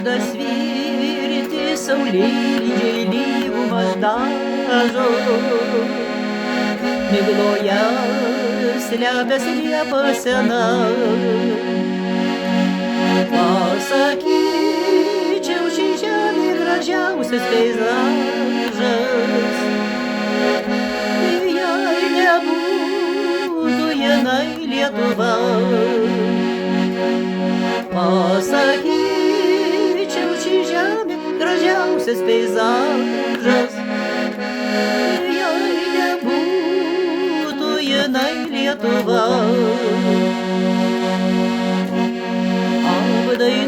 dasvirti saulėlydžiai lygumas dažo. Migloje slepiasi liepa sena. Pasakyčiau, ši žemė gražiausias peizažas. Jei nebūtų jinai Lietuva. Pasakyčiau, ši žemė gražiausias peizažas. Jei nebūtų jinai Lietuva.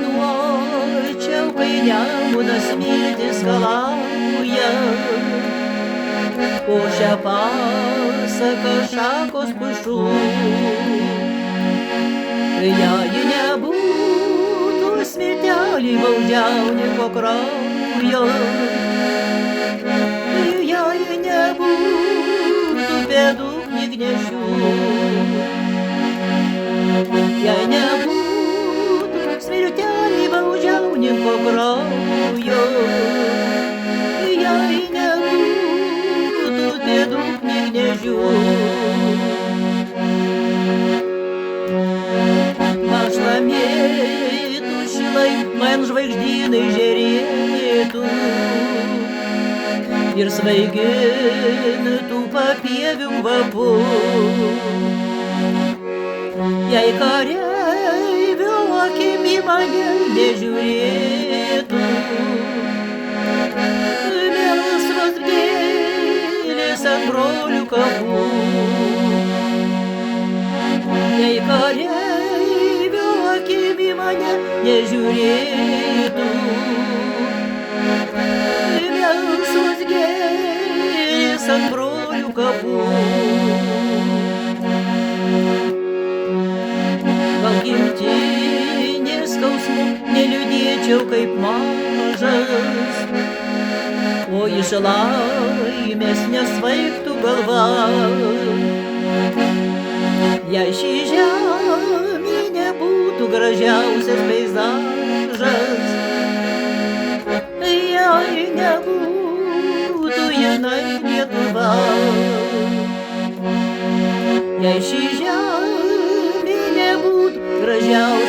Apdainuočiau, kai Nemunas mirtį skalauja, po šią pasaką šakos pušų. Jei nebūtų smirtelį baudžiauninko kraujo, jei nebūtų pėdų knygnešių, jei nebūtų smirtelį baudžiauninko kraujo, jei nebūtų pėdų knygnešių. Našlamėtų šilai, man žvaigždynai žėrėtų ir svaigintų papievių kvapu. Jei kareivio akim į mane nežiūrėtų, melsvos gėlės ant brolių kapų. Jei kareivio akim į mane nežiūrėtų, melsvos gėlės ant brolių kapų. Gal gimtinės skausmų neliūdėčiau kaip mažas, o iš laimės nesvaigtų galva. Jei ši žemė nebūtų gražiausias peizažas, jei nebūtų jinai Lietuva. Jei ši žemė nebūtų gražiausias